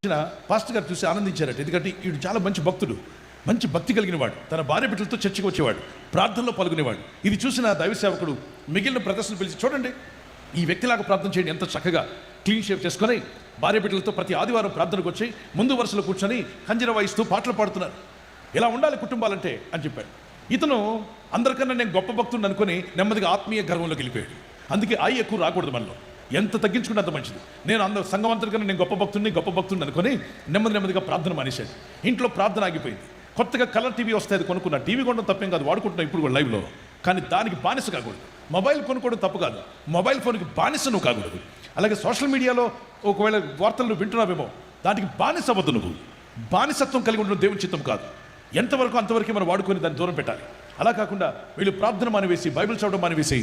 వచ్చిన పాస్టర్ గారు చూసి ఆనందించారట. ఎందుకంటే వీడు చాలా మంచి భక్తుడు, మంచి భక్తి కలిగిన వాడు, తన భార్య బిడ్డలతో చర్చకు వచ్చేవాడు, ప్రార్థనలో పాల్గొనేవాడు. ఇది చూసిన దైవ సేవకుడు మిగిలిన బ్రదర్స్ని పిలిచి, చూడండి ఈ వ్యక్తిలాగా ప్రార్థన చేయండి, ఎంత చక్కగా క్లీన్ షేప్ చేసుకొని భార్య బిడ్డలతో ప్రతి ఆదివారం ప్రార్థనకు వచ్చి ముందు వరుసలో కూర్చొని కంజర వాయిస్తూ పాటలు పాడుతున్నారు. ఇలా ఉండాలి కుటుంబాలంటే అని చెప్పాడు. ఇతను అందరికన్నా నేను గొప్ప భక్తుడిని అనుకుని నెమ్మదిగా ఆత్మీయ గర్వంలోకి వెళ్ళిపోయాడు. అందుకే ఎక్కువ రాకూడదు మనలో, ఎంత తగ్గించుకుంటే అంత మంచిది. నేను అందరూ సంఘం అంతటికన్నా నేను గొప్ప భక్తుడిని అనుకుని నెమ్మదిగా ప్రార్థన మానేశాడు. ఇంట్లో ప్రార్థన ఆగిపోయింది. కొత్తగా కలర్ టీవీ వస్తే అది కొనుక్కున్నా. టీవీ కొనడం తప్పేం కాదు, వాడుకుంటున్నాం ఇప్పుడు కూడా లైవ్లో. కానీ దానికి బానిస కాకూడదు. మొబైల్ కొనుక్కోవడం తప్పు కాదు, మొబైల్ ఫోన్కి బానిస నువ్వు కాకూడదు. అలాగే సోషల్ మీడియాలో ఒకవేళ వార్తలు వింటున్నావేమో, దానికి బానిస అవ్వద్దు. నువ్వు బానిసత్వం కలిగి ఉండడం దేవుని చిత్తం కాదు. ఎంతవరకు అంతవరకే మనం వాడుకొని దాన్ని దూరం పెట్టాలి. అలా కాకుండా వీళ్ళు ప్రార్థన మానివేసి, బైబిల్ చదవడం మానివేసి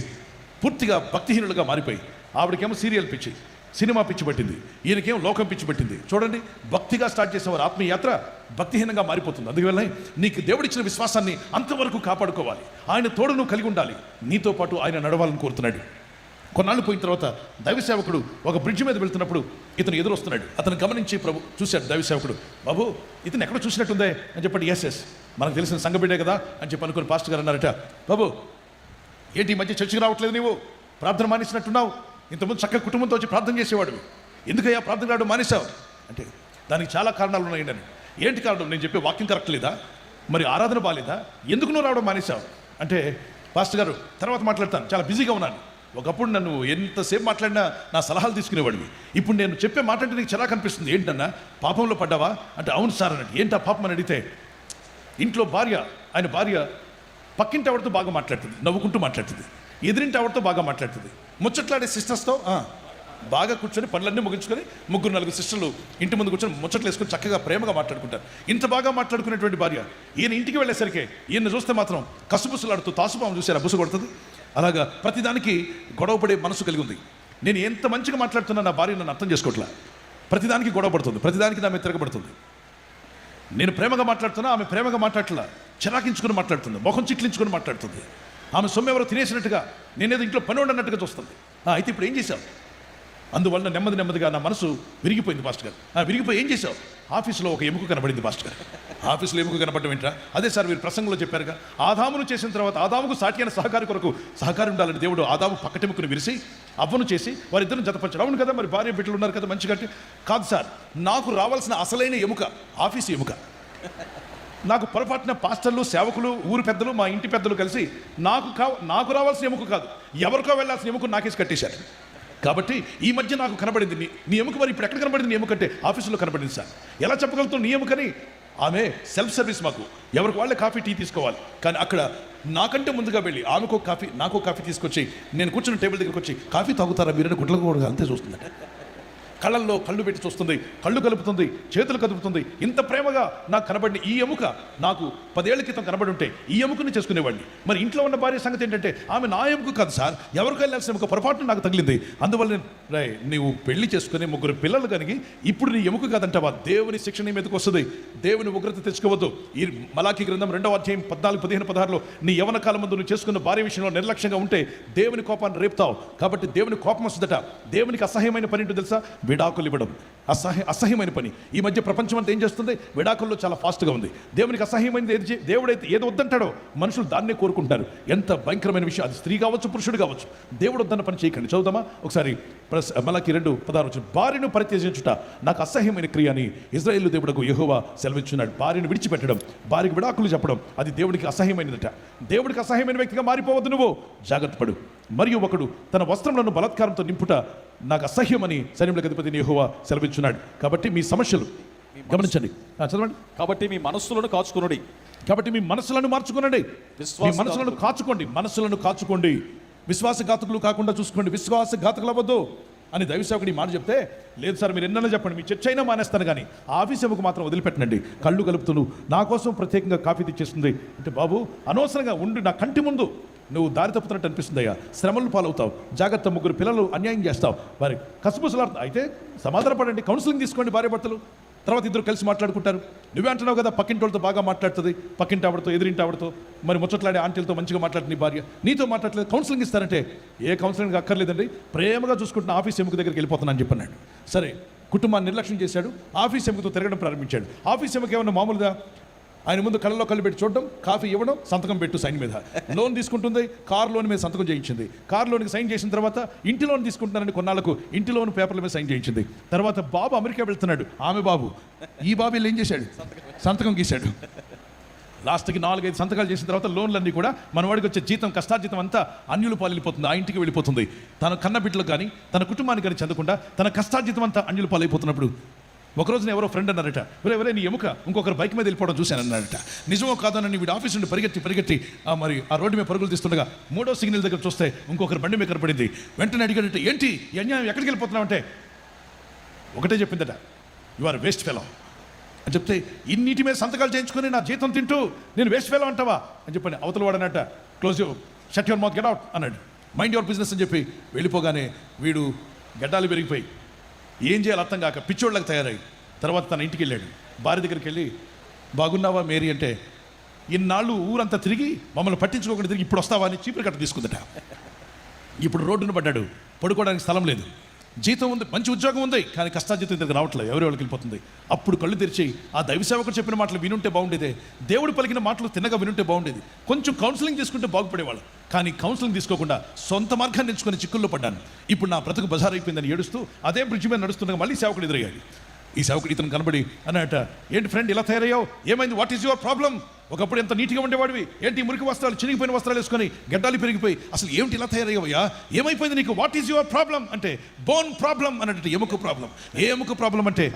పూర్తిగా భక్తిహీనులుగా మారిపోయి, ఆవిడకేమో సీరియల్ పిచ్చి, సినిమా పిచ్చి పట్టింది, ఈయనకేమో లోకం పిచ్చి పట్టింది. చూడండి, భక్తిగా స్టార్ట్ చేసేవారు ఆత్మీయ యాత్ర భక్తిహీనంగా మారిపోతుంది. అందువల్ల నీకు దేవుడిచ్చిన విశ్వాసాన్ని అంతవరకు కాపాడుకోవాలి. ఆయన తోడు నువ్వు కలిగి ఉండాలి, నీతో పాటు ఆయన నడవాలని కోరుతున్నాడు. కొన్నాళ్ళు పోయిన తర్వాత దైవ సేవకుడు ఒక బ్రిడ్జ్ మీద వెళ్తున్నప్పుడు ఇతను ఎదురొస్తున్నాడు. అతను గమనించి ప్రభు చూశాడు. దైవ సేవకుడు, బాబు ఇతను ఎక్కడ చూసినట్టుందే అని చెప్పండి. ఎస్ మనకు తెలిసిన సంఘబిడ్డే కదా అని చెప్పి అనుకుని పాస్టర్ గారు అన్నారట, బాబు ఏంటి ఈ మధ్య చర్చికి రావట్లేదు, నీవు ప్రార్థన మానేసినట్టున్నావు, ఇంతకుముందు చక్కగా కుటుంబంతో వచ్చి ప్రార్థన చేసేవాడు, ఎందుకయ్యా ప్రార్థన రావడం మానేశావు అంటే దానికి చాలా కారణాలు ఉన్నాయండి అని. ఏంటి కారణం? నేను చెప్పే వాక్యం కరెక్ట్ లేదా, మరి ఆరాధన బాగాలేదా, ఎందుకు నువ్వు రావడం మానేశావు అంటే, పాస్టర్ గారు తర్వాత మాట్లాడతాను, చాలా బిజీగా ఉన్నాను. ఒకప్పుడు నన్ను ఎంతసేపు మాట్లాడినా నా సలహాలు తీసుకునేవాడివి, ఇప్పుడు నేను చెప్పే మాట అంటే నీకు చిరాకు అనిపిస్తుంది. ఏంటన్నా పాపంలో పడ్డావా అంటే, అవును సార్ అన్నట్టు. ఏంటి ఆ పాపం అని అడిగితే, ఇంట్లో ఆయన భార్య పక్కింటి ఆవిడతో బాగా మాట్లాడుతుంది, నవ్వుకుంటూ మాట్లాడుతుంది, ఎదిరింటి ఆవిడతో బాగా మాట్లాడుతుంది, ముచ్చట్లాడే సిస్టర్స్తో బాగా కూర్చొని పనులన్నీ ముగించుకొని 3-4 సిస్టర్లు ఇంటి ముందు కూర్చొని ముచ్చట్లు వేసుకొని చక్కగా ప్రేమగా మాట్లాడుకుంటారు. ఇంత బాగా మాట్లాడుకునేటువంటి భార్య ఈయన ఇంటికి వెళ్ళేసరికి ఈయన చూస్తే మాత్రం కసుబుసులాడుతూ తాసుపాము చూసారా బుసు కొడుతుంది. అలాగా ప్రతిదానికి గొడవపడే మనసు కలిగి ఉంది. నేను ఎంత మంచిగా మాట్లాడుతున్నా నా భార్య నన్ను అర్థం చేసుకోవట్లా, ప్రతిదానికి గొడవ పడుతుంది, ప్రతిదానికి నా మీద తిరగబడుతుంది. నేను ప్రేమగా మాట్లాడుతున్నా, ఆమె ప్రేమగా మాట్లాడట్లా, చిరాకించుకుని మాట్లాడుతుంది, ముఖం చిట్లించుకొని మాట్లాడుతుంది. ఆమె సొమ్ము ఎవరో తినేసినట్టుగా, నేనేదో ఇంట్లో పని ఉండన్నట్టుగా చూస్తుంది. అయితే ఇప్పుడు ఏం చేశావు? అందువల్ల నెమ్మదిగా నా మనసు విరిగిపోయింది పాస్టర్ గారు. విరిగిపోయి ఏం చేశావు? ఆఫీసులో ఒక ఎముక కనబడింది పాస్టర్ గారు. ఆఫీసులో ఎముక కనబడడం ఏంట్రా? అదే సార్ మీరు ప్రసంగంలో చెప్పారుగా, ఆదామును చేసిన తర్వాత ఆదాముకు సాటి అయిన సహకారి కొరకు సహకారం ఉండాలని దేవుడు ఆదాము పక్కటెముకను విరిసి అవ్వను చేసి వారిద్దరిని జతపరచాడు. అవును కదా, మరి భార్య బిడ్డలు ఉన్నారు కదా మంచిగా. కాదు సార్, నాకు రావాల్సిన అసలైన ఎముక ఆఫీసు ఎముక. నాకు పొరపాటున పాస్టర్లు, సేవకులు, ఊరు పెద్దలు, మా ఇంటి పెద్దలు కలిసి నాకు రావాల్సిన ఎముక కాదు, ఎవరికో వెళ్ళాల్సిన ఎముక నాకేసి కట్టేశారు. కాబట్టి ఈ మధ్య నాకు కనబడింది నీ ఎముక. మరి ఇప్పుడు ఎక్కడ కనబడింది నీ ఎముక అంటే, ఆఫీసులో కనబడింది సార్. ఎలా చెప్పగలుగుతాం నీ ఎముకని? ఆమె సెల్ఫ్ సర్వీస్, మాకు ఎవరికి వాళ్ళే కాఫీ టీ తీసుకోవాలి. కానీ అక్కడ నాకంటే ముందుగా వెళ్ళి ఆమెకో కాఫీ నాకో కాఫీ తీసుకొచ్చి నేను కూర్చున్న టేబుల్ దగ్గరికి వచ్చి, కాఫీ తాగుతారా మీరని గుడ్లకు కూడా అంతే చూస్తుందట. కళ్ళల్లో కళ్ళు పెట్టి చూస్తుంది, కళ్ళు కలుపుతుంది, చేతులు కదుపుతుంది. ఇంత ప్రేమగా నాకు కనబడిన ఈ ఎముక నాకు 10 ఏళ్ల క్రితం కనబడి ఉంటే ఈ ఎముకని చేసుకునేవాడిని. మరి ఇంట్లో ఉన్న భార్య సంగతి ఏంటంటే, ఆమె నా ఎముక కాదు సార్, ఎవరికి వెళ్ళాల్సిన ఎముక పొరపాటున నాకు తగిలింది. అందువల్ల నీవు పెళ్లి చేసుకుని 3 పిల్లలు కనుక ఇప్పుడు నీ ఎముక కాదంటావా? దేవుని శిక్షణ నీ మీదకి వస్తుంది, దేవుని ఉగ్రత తెచ్చుకోవద్దు. ఈ మలాకీ గ్రంథం 2వ అధ్యాయం 14, 15, 16లో నీ యవన కాలం ముందు నువ్వు చేసుకున్న భార్య విషయంలో నిర్లక్ష్యంగా ఉంటే దేవుని కోపాన్ని రేపుతావు. కాబట్టి దేవుని కోపం వస్తుందట. దేవునికి అసహ్యమైన పని ఏంటో తెలుసా? విడాకులు ఇవ్వడం. అసహ్యమైన పని. ఈ మధ్య ప్రపంచం అంతా ఏం చేస్తుంది? విడాకుల్లో చాలా ఫాస్ట్గా ఉంది. దేవునికి అసహ్యమైనది దేవుడైతే ఏదో వద్దంటాడో మనుషులు దాన్నే కోరుకుంటారు. ఎంత భయంకరమైన విషయం అది. స్త్రీ కావచ్చు, పురుషుడు కావచ్చు. దేవుడు వద్దన్న పని చేయకండి. చదువుతామా ఒకసారి మలాకీ 2:16. భార్యను పరిత్యజించుట నాకు అసహ్యమైన క్రియ అని ఇశ్రాయేలు దేవుడకు యెహోవా సెలవిచ్చున్నాడు. భార్యను విడిచిపెట్టడం, భార్యకు విడాకులు చెప్పడం అది దేవుడికి అసహ్యమైనదట. దేవుడికి అసహ్యమైన వ్యక్తిగా మారిపోవద్దు నువ్వు, జాగ్రత్త పడు. మరియు ఒకడు తన వస్త్రములను బలాత్కారంతో నింపుట నాకు అసహ్యమని సైన్యములకు అధిపతి యెహోవా సెలవిచ్చున్నాడు. కాబట్టి మీ సమస్యలు గమనించండి, చదవండి. కాబట్టి మీ మనస్సులను కాచుకొనుడి. కాబట్టి మీ మనసులను మార్చుకోనండి, మీ మనసులను కాచుకోండి, మనసులను కాచుకోండి. విశ్వాసఘాతకులు కాకుండా చూసుకోండి, విశ్వాసఘాతకులు అవ్వద్దు అని దైవసేవకుడు ఈ మాట చెప్తే, లేదు సార్ మీరు ఎన్నైనా చెప్పండి, మీ చర్చ అయినా మానేస్తాను కానీ ఆఫీస్ ఎముక మాత్రం వదిలిపెట్టనండి. కళ్ళు కలుపుతూ నా కోసం ప్రత్యేకంగా కాఫీ తెచ్చేస్తుంది అంటే, బాబు అనవసరంగా ఉండి నా కంటి ముందు నువ్వు దారి తప్పుతున్నట్టు అనిపిస్తుందయ్యా, శ్రమలు పాలవుతావు, జాగ్రత్త, 3 పిల్లలు అన్యాయం చేస్తావు, వారి కసుబుసలాడుతావు. అయితే సమాధానపడండి, కౌన్సిలింగ్ తీసుకోండి భార్య భర్తలు. తర్వాత ఇద్దరు కలిసి మాట్లాడుకుంటారు. నువ్వే అంటున్నావు కదా పక్కింటి వాళ్ళతో బాగా మాట్లాడుతుంది, పక్కింటి ఆవిడతో, ఎదురింటి ఆవిడతో, మరి ముచ్చట్లాడే ఆంటీలతో మంచిగా మాట్లాడుతుంది నీ భార్య, నీతో మాట్లాడలేదు, కౌన్సిలింగ్ ఇస్తారంటే ఏ కౌన్సిలింగ్ అక్కర్లేదండి, ప్రేమగా చూసుకుంటున్న ఆఫీస్ ఎముక దగ్గరికి వెళ్ళిపోతున్నాను చెప్పన్నాడు. సరే కుటుంబాన్ని నిర్లక్ష్యం చేశాడు. ఆఫీస్ ఎముకతో తిరగడం ప్రారంభించాడు. ఆఫీస్ ఎముక ఏమన్నా మామూలుగా ఆయన ముందు కళ్ళలో కళ్ళు పెట్టి చూడడం, కాఫీ ఇవ్వడం, సంతకం పెట్టు సైన్ మీద. లోన్ తీసుకుంటుంది, కార్ లోన్ మీద సంతకం చేయించింది. కార్ లోన్కి సైన్ చేసిన తర్వాత ఇంటి లోన్ తీసుకుంటున్నారని కొన్నాళ్ళకు ఇంటి లోన్ పేపర్ల మీద సైన్ చేయించింది. తర్వాత బాబు అమెరికా వెళ్తున్నాడు, ఆమె బాబు, ఈ బాబు వీళ్ళు ఏం చేశాడు, సంతకం గీశాడు. లాస్ట్కి 4-5 సంతకాలు చేసిన తర్వాత లోన్లన్నీ కూడా మనవాడికి వచ్చే జీతం, కష్టార్జితం అంతా అన్యుల పాలైపోతుంది, ఆ ఇంటికి వెళ్ళిపోతుంది. తన కన్న బిడ్డలకు కానీ తన కుటుంబానికి కానీ చెందకుండా తన కష్టార్జితం అంతా అన్యుల పాలైపోతున్నప్పుడు ఒకరోజున ఎవరో ఫ్రెండ్ అన్నారట, ఎవరే నీ ఎముక ఇంకొకరు బైక్ మీద వెళ్ళిపోవడం చూశాను అన్నారట. నిజమో కాదోనని వీడు ఆఫీస్ నుండి పరిగెత్తి మరి ఆ రోడ్డు మీద పరుగులు తీస్తుండగా 3వ సిగ్నల్ దగ్గర చూస్తే ఇంకొకరు బండి మీద కనపడింది. వెంటనే అడిగాడంటే, ఏంటి ఈ అన్యాయం, ఎక్కడికి వెళ్ళిపోతున్నావు అంటే ఒకటే చెప్పిందట, యు ఆర్ వేస్ట్ ఫెలో అని చెప్తే, ఇన్నిటి మీద సంతకాలు చేయించుకొని నా జీతం తింటూ నేను వేస్ట్ ఫెలో అంటావా అని చెప్పండి. అవతల వాడనట, close you, shut your mouth, get out అన్నాడు. మైండ్ యువర్ బిజినెస్ అని చెప్పి వెళ్ళిపోగానే వీడు గడ్డాలు పెరిగిపోయి ఏం చేయాలి అర్థం కాక పిచ్చోళ్ళకి తయారై తర్వాత తన ఇంటికి వెళ్ళాడు. భార్య దగ్గరికి వెళ్ళి, బాగున్నావా మేరీ అంటే, ఇన్నాళ్ళు ఊరంతా తిరిగి మమ్మల్ని పట్టించుకోకుండా తిరిగి ఇప్పుడు వస్తావా అని చీపురు కట్ట తీసుకుందట. ఇప్పుడు రోడ్డును పడ్డాడు, పడుకోవడానికి స్థలం లేదు, జీతం ఉంది, మంచి ఉద్యోగం ఉంది, కానీ కష్టార్జితం దగ్గర రావట్లేదు, ఎవరికి వెళ్ళిపోతుంది. అప్పుడు కళ్ళు తెరిచి ఆ దైవ సేవకుడు చెప్పిన మాటలు వినుంటే బాగుండేదే, దేవుడు పలికిన మాటలు తిన్నగా వినుంటే బాగుండేది, కొంచెం కౌన్సిలింగ్ తీసుకుంటే బాగుపడేవాళ్ళు. కానీ కౌన్సిలింగ్ తీసుకోకుండా సొంత మార్గాన్ని ఎంచుకొని చిక్కుల్లో పడ్డాను. ఇప్పుడు నా బ్రతుకు బజార్ అయిపోయిందని ఏడుస్తూ అదే బ్రిడ్జ్ మీద నడుస్తుండగా మళ్ళీ సేవకుడు ఎదురయ్యాడు. ఈ సేవకుడు ఇతను కనబడి అన్నట, ఏంటి ఫ్రెండ్ ఇలా తయారయ్యావు, ఏమైంది, వాట్ ఈజ్ యువర్ ప్రాబ్లం, ఒకప్పుడు ఎంత నీట్గా ఉండేవాడివి, ఏంటి మురికి వస్త్రాలు, చినిగిపోయిన వస్త్రాలు వేసుకొని గడ్డాలు పెరిగిపోయి అసలు ఏమిటి ఇలా తయారయ్యావయ్యా, ఏమైపోయింది నీకు, వాట్ ఈజ్ యువర్ ప్రాబ్లం అంటే, బోన్ ప్రాబ్లం అన్నట్టు, ఎముక ప్రాబ్లం. ఏ ఎముక ప్రాబ్లం అంటే,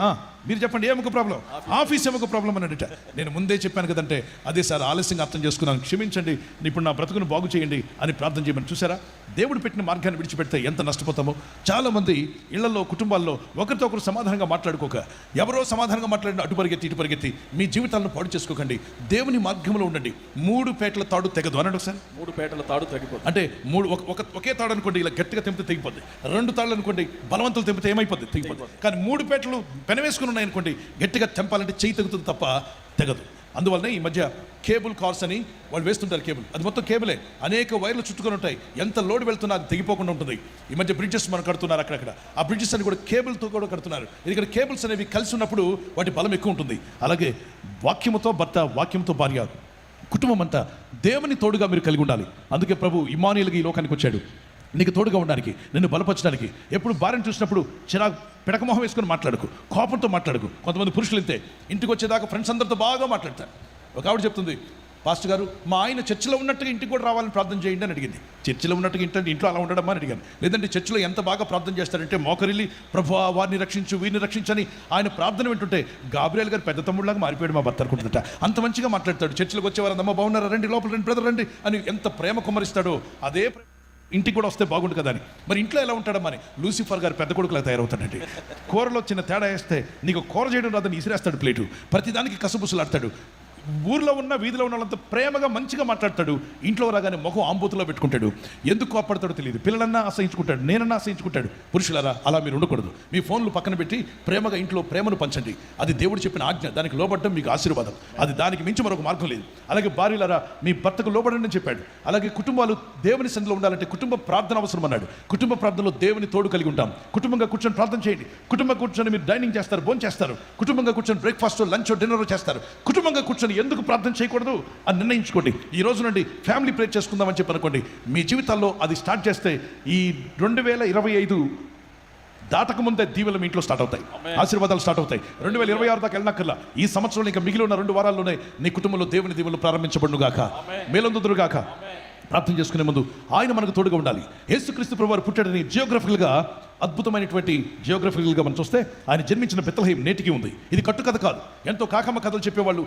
మీరు చెప్పండి, ఏ ఎముక ప్రాబ్లం, ఆఫీస్ ఎముక ప్రాబ్లం అన్నట్ట. నేను ముందే చెప్పాను కదంటే, అదే సార్ ఆలస్యంగా అర్థం చేసుకున్నాను, క్షమించండి, ఇప్పుడు నా బ్రతుకును బాగు చేయండి అని ప్రార్థన చేయమని. చూసారా, దేవుడు పెట్టిన మార్గాన్ని విడిచిపెడితే ఎంత నష్టపోతామో. చాలామంది ఇళ్లలో, కుటుంబాల్లో ఒకరితో ఒకరు సమాధానంగా మాట్లాడుకోక, ఎవరో సమాధానంగా మాట్లాడిన అటు పరిగెత్తి ఇటు పరిగెత్తి మీ జీవితాలను పాడు చేసుకోకండి. దేవుని మార్గంలో ఉండండి. 3 పేటల తాడు తెగదు అన్నాడు ఒకసారి. 3 పేటల తాడు తెగిపోతుంది అంటే ఒకే తాడు అనుకోండి, ఇలా గట్టిగా తెంపితే తెగిపోద్ది. 2 తాళ్ళు అనుకోండి, బలవంతులు తెంపితే ఏమైపోద్ది, తెగిపోద్ది. కానీ 3 పేటలు పెనవేసుకుని ఉన్నాయనుకోండి, గట్టిగా తెంపాలంటే చెయ్యి తెగుతుంది తప్ప తెగదు. అందువల్లనే ఈ మధ్య కేబుల్ కార్స్ అని వాళ్ళు వేస్తుంటారు. కేబుల్, అది మొత్తం కేబులే, అనేక వైర్లు చుట్టుకొని ఉంటాయి. ఎంత లోడ్ వెళ్తున్నా అది తెగిపోకుండా ఉంటుంది. ఈ మధ్య బ్రిడ్జెస్ మనం కడుతున్నారు, అక్కడక్కడ ఆ బ్రిడ్జెస్ అని కూడా కేబుల్తో కూడా కడుతున్నారు. ఎందుకంటే కేబుల్స్ అనేవి కలిసి ఉన్నప్పుడు వాటి బలం ఎక్కువ ఉంటుంది. అలాగే వాక్యముతో భర్త, వాక్యంతో భార్య, కుటుంబం అంతా దేవుని తోడుగా మీరు కలిగి ఉండాలి. అందుకే ప్రభు ఇమ్మానుయేలుగా ఈ లోకానికి వచ్చాడు, నీకు తోడుగా ఉండడానికి, నిన్ను బలపరచడానికి. ఎప్పుడు భార్యను చూసినప్పుడు చిరాకు పిడకమొహం వేసుకొని మాట్లాడుకు, కోపంతో మాట్లాడుకు. కొంతమంది పురుషులు ఇంతే, ఇంటికి వచ్చేదాకా ఫ్రెండ్స్ అందరితో బాగా మాట్లాడతారు. ఒక ఆవిడ చెప్తుంది, పాస్టర్ గారు మా ఆయన చర్చిలో ఉన్నట్టుగా ఇంటికి కూడా రావాలని ప్రార్థన చేయండి అని అడిగింది. చర్చిలో ఉన్నట్టుగా ఇంట్లో అలా ఉండడమా అని అడిగాను. లేదంటే చర్చిలో ఎంత బాగా ప్రార్థన చేస్తారంటే, మోకరిల్లి ప్రభువా వారిని రక్షించు, వీరిని రక్షించని ఆయన ప్రార్థన వింటుంటే గాబ్రియల్ గారు పెద్ద తమ్ముళ్ళగా మారిపోయాడు మా భర్త అనుకుంటుందట. అంత మంచిగా మాట్లాడతాడు. చర్చిలోకి వచ్చేవారు, అమ్మ బాగున్నారా, రండి లోపల రండి, బ్రదర్ రండి అని ఎంత ప్రేమ కుమ్మరిస్తాడో, అదే ఇంటికి కూడా వస్తే బాగుండు కదా అని. మరి ఇంట్లో ఎలా ఉంటాడమ్మా అని లూసిఫర్ గారు పెద్ద కొడుకులా తయారవుతాడండి. కూరలో చిన్న తేడా వేస్తే నీకు కూర చేయడం రాదని ఇసిరేస్తాడు ప్లేటు, ప్రతిదానికి కసుబుసులాడతాడు. ఊర్లో ఉన్న వీధిలో ఉన్న వాళ్ళంతా ప్రేమగా మంచిగా మాట్లాడతాడు. ఇంట్లో రాగానే ముఖం ఆంబూతులో పెట్టుకుంటాడు. ఎందుకు కోపడతాడో తెలియదు. పిల్లలన్నా అసహించుకుంటాడు, నేనన్నా అసహించుకుంటాడు. పురుషులారా అలా మీరు ఉండకూడదు. మీ ఫోన్లు పక్కన పెట్టి ప్రేమగా ఇంట్లో ప్రేమను పంచండి. అది దేవుడు చెప్పిన ఆజ్ఞ, దానికి లోబడడం మీకు ఆశీర్వాదం. అది దానికి మించి మరొక మార్గం లేదు. అలాగే భార్యలారా మీ భర్తకు లోబడండి అని చెప్పాడు. అలాగే కుటుంబాలు దేవుని సన్నిధిలో ఉండాలంటే కుటుంబ ప్రార్థన అవసరం అన్నాడు. కుటుంబ ప్రార్థనలో దేవుని తోడు కలిగి ఉంటాం. కుటుంబంగా కూర్చొని ప్రార్థన చేయండి. కుటుంబంగా కూర్చొని మీరు డైనింగ్ చేస్తారు, భోజనం చేస్తారు. కుటుంబంగా కూర్చొని బ్రేక్ఫాస్ట్, లంచ్, డిన్నర్ చేస్తారు. కుటుంబంగా కూర్చొని ఎందుకు ప్రార్థన చేయకూడదు అని నిర్ణయించుకోండి. ఈ రోజు నుండి ఫ్యామిలీ ప్రేయర్ చేసుకుందామని చెప్పి అనుకోండి. మీ జీవితాల్లో అది స్టార్ట్ చేస్తే ఈ 2025 దాటక ముందే దీవెలు మీ ఇంట్లో స్టార్ట్ అవుతాయి, ఆశీర్వాదాలు స్టార్ట్ అవుతాయి. 2026 దాకా వెళ్ళినక్కర్లా. ఈ సంవత్సరంలో ఇంకా మిగిలి ఉన్న 2 వారాల్లోనే నీ కుటుంబంలో దేవుని దీవెనలు ప్రారంభించబడునుగాక, మేలొందుదురుగాక. ప్రార్థన చేసుకునే ముందు ఆయన మనకు తోడుగా ఉండాలి. యేసుక్రీస్తు ప్రభువారు పుట్టాడని జియోగ్రఫికల్గా అద్భుతమైనటువంటి జియోగ్రఫికల్గా మనం చూస్తే ఆయన జన్మించిన బెత్లెహేం నేటికి ఉంది. ఇది కట్టుకథ కాదు. ఎంతో కాకమ్మ కథలు చెప్పేవాళ్ళు